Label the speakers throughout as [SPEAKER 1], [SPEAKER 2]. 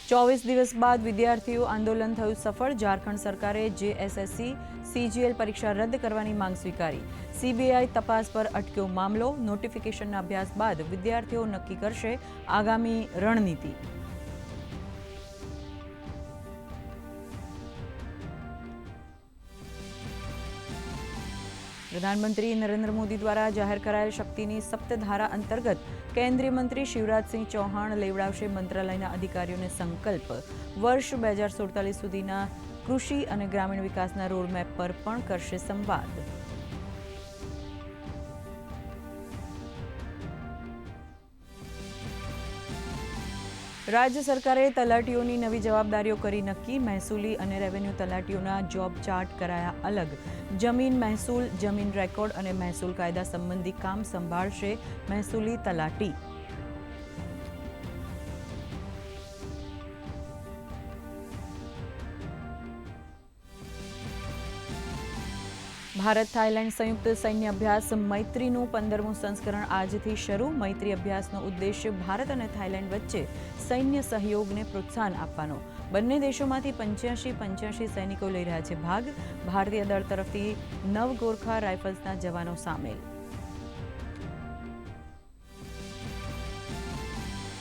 [SPEAKER 1] 24 દિવસ બાદ વિદ્યાર્થીઓ આંદોલન થયું સફળ. ઝારખંડ સરકારે જેએસએસસી સીજીએલ પરીક્ષા રદ કરવાની માંગ સ્વીકારી. સીબીઆઈ તપાસ પર અટક્યો મામલો. નોટિફિકેશનના અભ્યાસ બાદ વિદ્યાર્થીઓ નક્કી કરશે આગામી રણનીતિ. પ્રધાનમંત્રી નરેન્દ્ર મોદી દ્વારા જાહેર કરાયેલ શક્તિની સપ્તધારા અંતર્ગત કેન્દ્રીય મંત્રી શિવરાજસિંહ ચૌહાણ લેવડાવશે મંત્રાલયના અધિકારીઓને સંકલ્પ. વર્ષ 2047 સુધીના કૃષિ અને ગ્રામીણ વિકાસના રોડમેપ પર પણ કરશે સંવાદ. રાજ્ય સરકારે તલાટીઓની નવી જવાબદારીઓ કરી નક્કી. મહેસૂલી અને રેવન્યુ તલાટીઓના જોબ ચાર્ટ કરાયા અલગ. જમીન મહેસૂલ, જમીન રેકોર્ડ અને મહેસૂલ કાયદા સંબંધી કામ સંભાળશે મહેસૂલી તલાટી. ભારત થાઇલેન્ડ સંયુક્ત સૈન્ય અભ્યાસ મૈત્રીનું 15મું સંસ્કરણ આજથી શરૂ. મૈત્રી અભ્યાસનો ઉદ્દેશ્ય ભારત અને થાઇલેન્ડ વચ્ચે સૈન્ય સહયોગને પ્રોત્સાહન આપવાનો. બંને દેશોમાંથી 85 સૈનિકો લઈ રહ્યા છે ભાગ. ભારતીય દળ તરફથી 9 ગોરખા રાઇફલ્સના જવાનો સામેલ.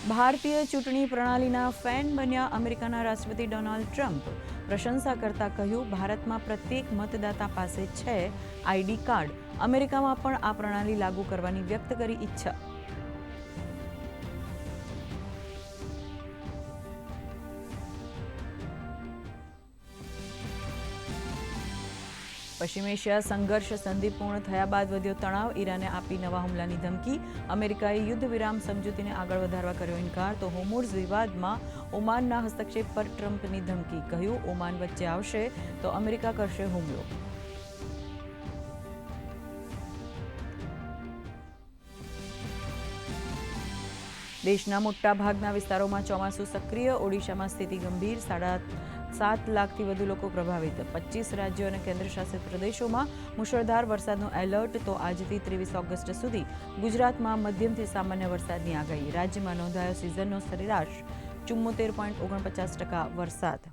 [SPEAKER 1] ભારતીય ચૂંટણી પ્રણાલીના ફેન બન્યા અમેરિકાના રાષ્ટ્રપતિ ડોનાલ્ડ ટ્રમ્પ. પ્રશંસા કરતા કહ્યું, ભારતમાં પ્રત્યેક મતદાતા પાસે છે આઈડી કાર્ડ. અમેરિકામાં પણ આ પ્રણાલી લાગુ કરવાની વ્યક્ત કરી ઈચ્છા. પશ્ચિમ એશિયા સંઘર્ષ સંધિ પૂર્ણ થયા બાદ વધ્યો તણાવ. ઈરાને આપી નવા હુમલાની ધમકી. અમેરિકાએ યુદ્ધ વિરામ સમજૂતીને આગળ વધારવા કર્યો ઇનકાર. તો હોર્મુઝ વિવાદમાં ઓમાનના હસ્તક્ષેપ પર ટ્રમ્પની ધમકી. કહ્યું, ઓમાન વચ્ચે આવશે તો અમેરિકા કરશે હુમલો. દેશના મોટા ભાગના વિસ્તારોમાં ચોમાસું સક્રિય. ઓડિશામાં સ્થિતિ ગંભીર. 7.5 લાખથી વધુ લોકો પ્રભાવિત. 25 રાજ્યો અને કેન્દ્રશાસિત પ્રદેશોમાં મુશળધાર વરસાદનું એલર્ટ. તો આજથી 23 ઓગસ્ટ સુધી ગુજરાતમાં મધ્યમથી સામાન્ય વરસાદની આગાહી. રાજ્યમાં નોંધાયો સિઝનનો સરેરાશ 74.49% વરસાદ.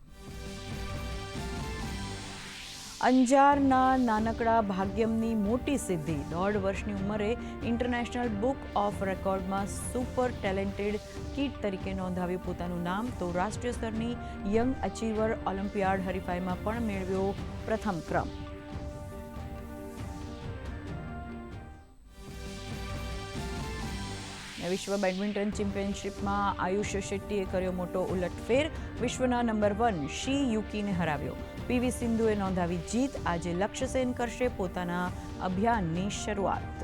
[SPEAKER 1] અંજારના નાનકડા ભાગ્યમની મોટી સિદ્ધિ. 1.5 વર્ષની ઉંમરે ઇન્ટરનેશનલ બુક ઓફ રેકોર્ડમાં સુપર ટેલેન્ટેડ કિડ તરીકે નોંધાવ્યું પોતાનું નામ. તો રાષ્ટ્રીય સ્તરની યંગ અચીવર ઓલિમ્પિયાડ હરીફાઈમાં પણ મેળવ્યો પ્રથમ ક્રમ. વિશ્વ બેડમિન્ટન ચેમ્પિયનશિપમાં આયુષ શેટ્ટીએ કર્યો મોટો ઉલટફેર. વિશ્વના નંબર 1 શી યુકીને હરાવ્યો. પીવી સિંધુએ નોંધાવી જીત. આજે લક્ષ્ય સેન કરશે પોતાના અભિયાનની શરૂઆત.